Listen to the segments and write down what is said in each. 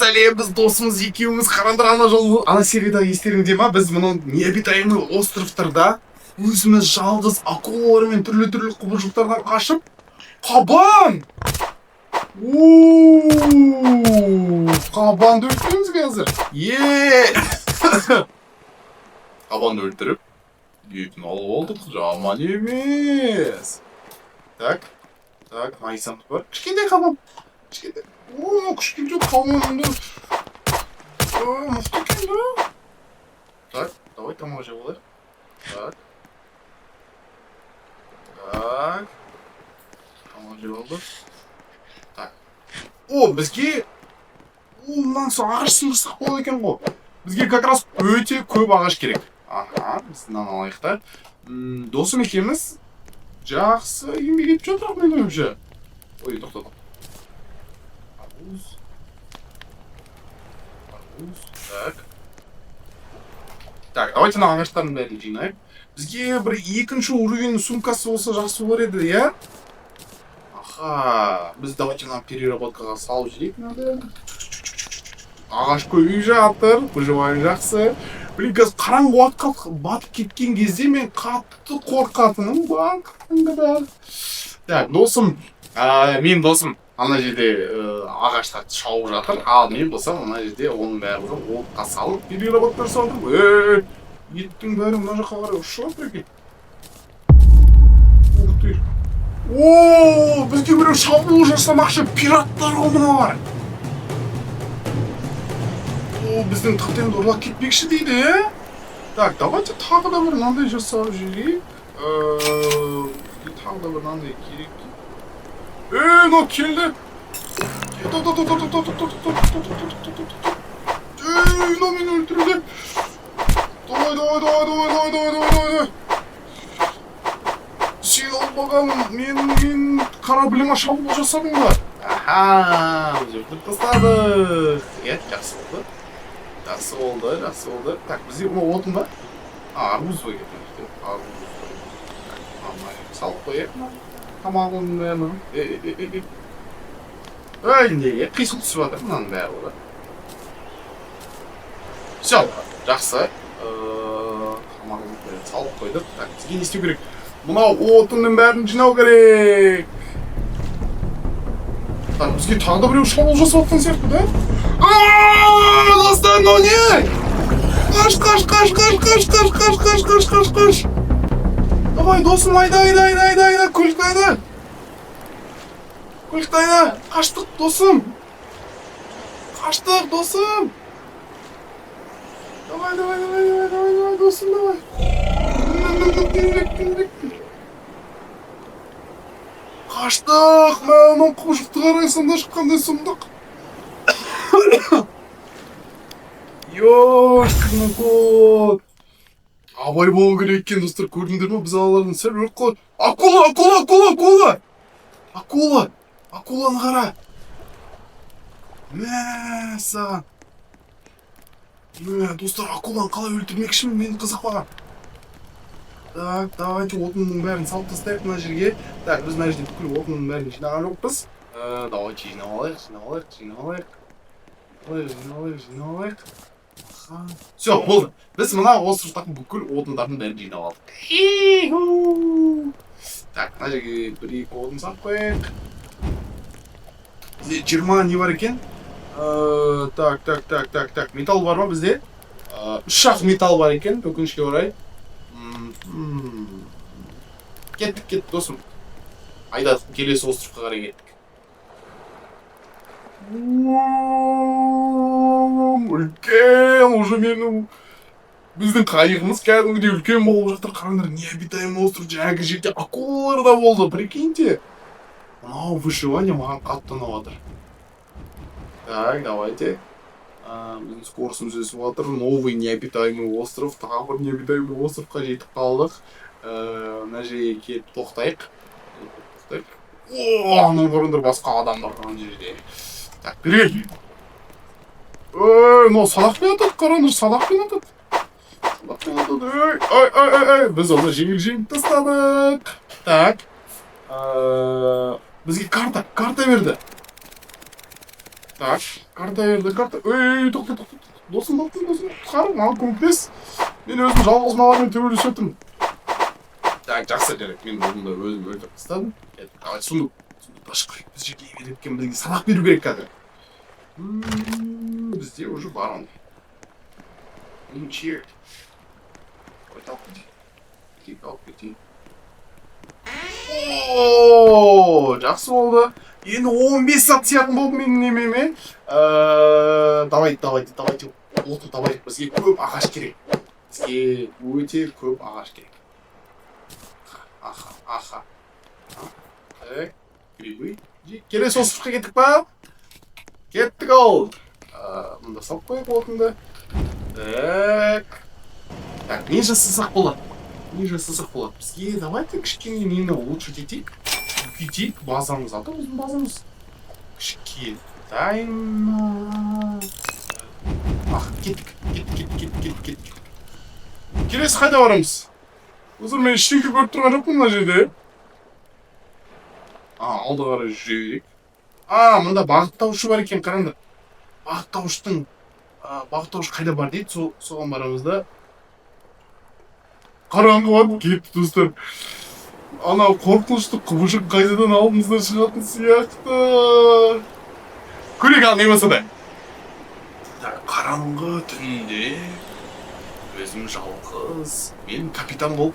сәлем, біз досымыз екеуміз қараңдар ана жол ана серияда естеріңде ма, біз мұның необитаемый островтарда өзіміз жалғыз акулалар мен түрлі құбыжықтардан қашып қабан! Қабанды өлтіреміз қазір. Қабанды өлтіріп етін алып алдық, жаман емес. Так, найсамды бар. Кішкентай қабан. Кішкентай. Кішкентай қабанды. Мықты екен, да? Так, давай тамақ жеп алайық. Так. Тамақ жеп алдық. Так. Бізге... мынан соң ағаш сындырсақ болады екен ғой. Бізге как раз өте көп ағаш керек. Біз мынаны алайық та. Досым екеуміз жақсы еңбек етіп жатырмық мен ойымша. Ой, тоқта. Арбуз. Так, давайте мына ағаштардың бәрін жинайық. Бізге бір екінші уровень сумкасы болса жақсы болар еді, иә? Біз давайте мына переработкаға салып жіберейік. Ағаш көбейіп жатыр, выживаем жақсы. Блин, қазір қараңғы уақытқа батып кеткен кезде мен қатты қорқатыным бар. Так, досым, мен досым ана жерде ағашта шауып жатыр, ал мен болсам ана жерде оның барлығын отқа салып переработка жасап. Еттің бәрі мына жаққа қарай ұшып жатыр екен. Ух ты. Бізге біреу шабуыл жасамақшы, пираттар ғой мыналар. Біздің тақтен ұрлап кетпекші дейді, е? Так, давайте тағы да бір мынандай жасап жіберейік. Тағы да бір мынандай керек. Мынау келді. Мынау мені өлтіруде. Давай. Сен албаған мен корабліма шабуыл жасадың ба? Біз өлтіріп тастадық. Жақсы болды. Так, бізде бұны отын ба? Арбуз ба кетті. Салып қойып. Тамағын бәрін. Неге? Қисыл түсіп жатыр мұнаның бәрі ода. Все, жақсы. Тамағын бәрін салып қойдық. Так, бізге не істеу керек? Мұнау отынның бәрін жинау керек. Так, бізге тағы да біреу шабуыл жасап жатқан сияқты, да? Достар, мынау не? Қаш. Давай, досым, айда. Көлік айда. Қаштық, досым. Давай, досым, давай. Қаштық, мәнің құбыжықты қарайсың да шыққандай сұмдық. Ёшкин кот. Абай болу керек екен, достар, көрдіңдер ме? Біз алалардың сәл өліп қалады. Акуланы қара. Саған. Достар, акуланы қалай өлтірмекшімін, мені қызық маған. Так, давайте отынның бәрін салып тастайық мына жерге. Так, біз мына жерде бүкіл отынның бәрін жинаған жоқпыз. Давайте жинап алайық. Все, болды. Біз мына островтағы бүкіл отындардың бәрін жинап алдық. Так, мына жерге бір-екі отын салып қойық. Бізде 20 не бар екен? Так, металл бар ма бізде? 3 металл бар екен, өкінішке орай. Кеттік, досым. Айда, келесі островқа қарай кеттік. Үлкен, уже менің... Біздің қайығымыз кәдімгідей үлкен болып жатыр. Қараңдар, необитаемый остров, жаңағы жерде акулалар да болды, прикиньте. Мынау выживание маған қатты ұнап жатыр. Так, давайте. Біздің скоросымыз өсіп жатыр. Новый необитаемый остров. Тағы бір необитаемый островқа жетіп қалдық. Мына жерге келіп тоқтайық. Анау бұрындар басқа адамдар ана жерде. Так, берейік. Мынау садақпен атады, қараңдар, садақпен атады. Біз оны жеңіл тастадық. Так. Бізге карта берді. Так, карта берді, карта. Ей, тоқта. Досым, құтқарып, маған көмектес. Мен өзім жалғыз малармен төбелесіп Так, жақсы жарайды. Мен орында өзім өлтіріп тастадым. Давай сундук ашып қойып, біз жерге береткен бізге сабақ беру керек қазір. Бізде уже бар ондай. Cheered. Қойт алып кетейік. Алып кетейік. Жақсы болды. Енді 15 сат сиятын болды менің немеме. Давайте. Отын табайық. Бізге көп ағаш керек. Бізге өте көп ағаш керек. Аха. Так, грибы. Келесі осыпқа кеттік па? Кеттік ол. Мұнда салып қойып отынды. Так, не жасасақ болады? Бізге давайте кішкене нені улучшить етейік. Үлкейтейік базамыз. Ата өзім базамыз. Кішкентайна. Кеттік. Келесі қайда барамыз? Өзір мен ештеңке көріп тұрған жоқпын мына жерде. Алды қарай жүрейік. Мұнда бағыттаушы бар екен, қараңдар. Бағыттауыш қайда бар дейді, соған барамыз да. Қараңғы бар, кетті достар. Анау қорқынышты құбыжық қайдадан алдымыздан шығатын сияқты. Көрек ал, не болса да. Қараңғы түнде өзім жалғыз. Мен капитан болып.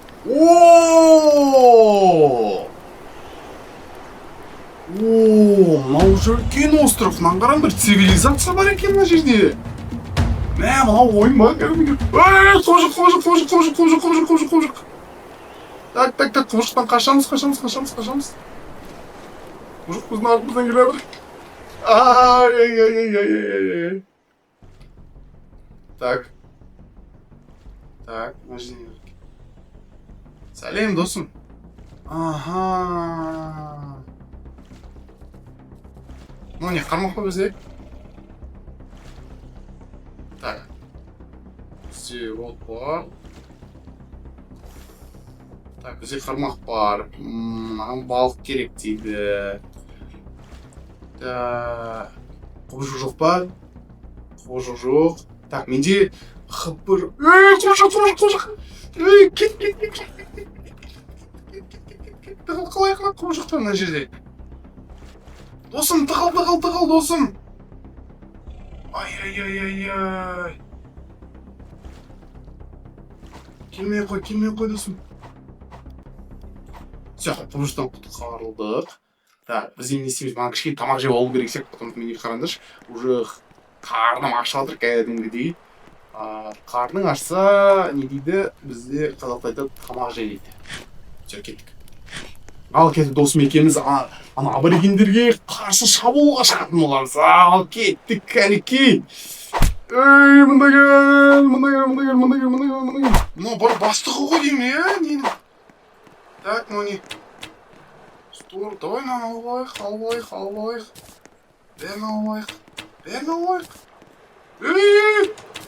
Мынау үлкен остров. Мынаған қараңдар, цивилизация бар екен мына жерде. Мынау ойын ба? Қожық. Так, қожықтан қашамыз. Қожық біздің артымыздан келе жатыр. Так, мына жерде не бар? Сәлем, досым. Ну не, қармақ па бізде? Так. Бізде от бар. Так, бізде қармақ бар. Маған балық керек дейді. Қобыжық жоқ па? Қобыжық жоқ. Так, менде қыбыр... Қобыжық! Кет. Қалай қобыжықтар мына жерде? Досым, тығыл, досым. Ай. Келмей қой, досым. Все, қобыжықтан құтқарылдық. Так, біз енді не істейміз? Маған кішкене тамақ жеп алу керек сияқты, потому менде қараңдаршы. Уже қарным ашып жатыр кәдімгідей. Қарның ашса, не дейді? Бізде қазақта айтады, тамақ же дейді. Все, кеттік. Ал кетіп досым екеуміз аборигендерге қарсы шабуылға шығатын боламыз. Ал кеттік кәнекей. Мында кел. Мына бар бастығы ғой деймін, нені? Так, ну не. Стор, давай алып алайық. Бәрін алайық.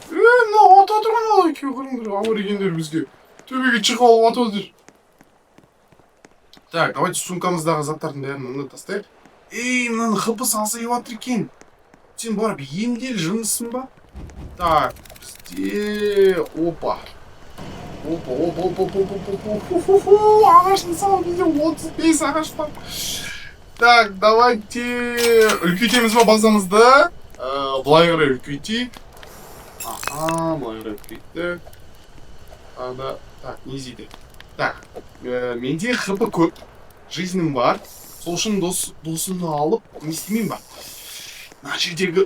Мына ата тұрған ал екеу қарыңдар, аборигендер бізге. Төбеге шығып алып ата өздер. Так, давайте сумкамыздағы заттардың бәрін мында тастайық. Мынаны хп салса еватыр екен. Сен барып емдел жынысың ба? Так, бізде... Опа. Ағашын сал, бізде 35 ағаш бар. Так, давайте... Үлкейтеміз ба базамызды? Былай қарай үлкейтейік. Былай қарай үлкейттік. Так, не зейді? Так, менде хп көп, жизнім бар. Сол үшін досымды алып, не істемеймін ба? Мына жердегі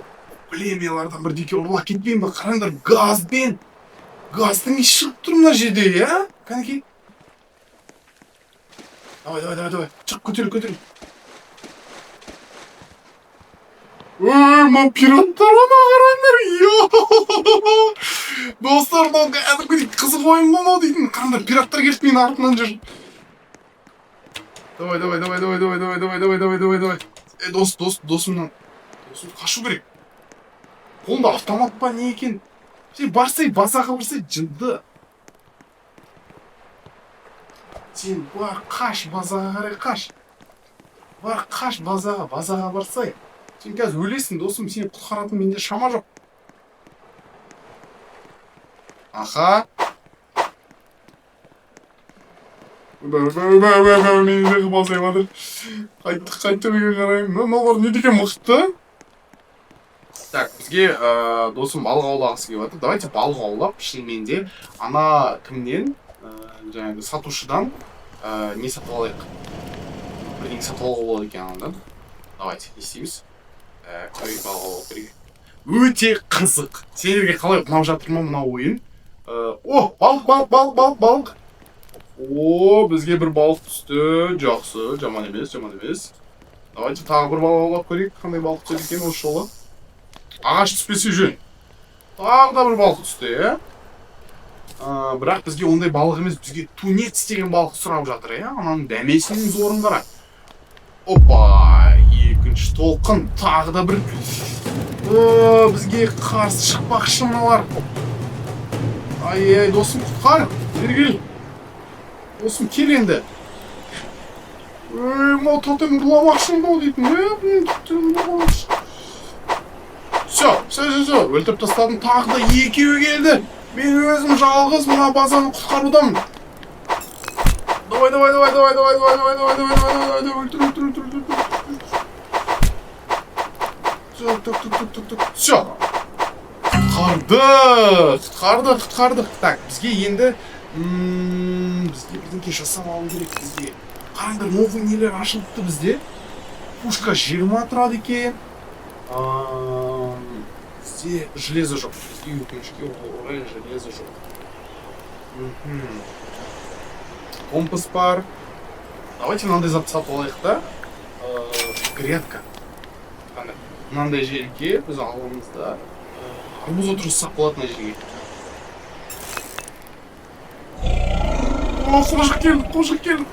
племялардан бірдеке ұрлап кетпеймін ба? Қараңдар, газдың еш шығып тұр мына жерде, я? Кәнекей. Давай. Чық, көтер. Ма пираттар ана қараңдар, достар, қызық ойын болмау дейтін. Қараңдар, пираттар келіп менің артынан жүр. Давай. Досымнан. Досым қашу керек. Қолында автомат па не екен? Сен барсай, базаға барсай, жынды. Сен бар, қаш, базаға қарай қаш. Бар, қаш, базаға барсай. Сен қазір өлесің, досым, сені құтқаратын менде шама жоқ. Аха. Мені де қыбалсай батыр. Қайтты беге қарайым. Мыналар не деген мықты? Так, бізге досым балық аулағысы келіп жатыр. Давайте балық аулап, шынымен де ана кімнен, жаңағы сатушыдан не сатып алайық. Бірдеңе сатып алуға болады екен андан. Давайте, не істейміз? Балық аулап берейік. Өте қызық. Сендерге қалай ұнап жатыр ма мына ойын? О, балық. О, бізге бір балық түсті. Жақсы, жаман емес. Давайте тағы бір балық аулап көрейік. Қандай балық түседі екен осы жолы? Ағаш түспесе жөн. Тағы да бір балық түсті, бірақ бізге ондай балық емес, бізге тунец деген балық сұрап жатыр, ананың дәмесінің зорын қара. Опа, екінші толқын, тағы да бір. Бізге қарсы шықпақшы мыналар. Ай, досым, құтқар, бері кел. Досым, кел енді. Мынау тотем бұламақшың бау дейтін, Все, өлтіріп тастадым, тағы да екеуі келді. Мен өзім жалғыз мына базаны құтқарудамын. Давай, өлтір. Все. Құтқардық. Так, бізге енді бірдеңе жасап алу керек бізге. Қараңдар, новый нелер ашылыпты бізде. Пушка 20 тұрады екен. Бізде железо жоқ. Бізде өкінішке орай железо жоқ. Компас бар. Давайте мынандай зат сатып алайық та. Грядка. Мынандай жерге біз аламызда арбуз отырғызсақ болады мына жерге. Қожық келді.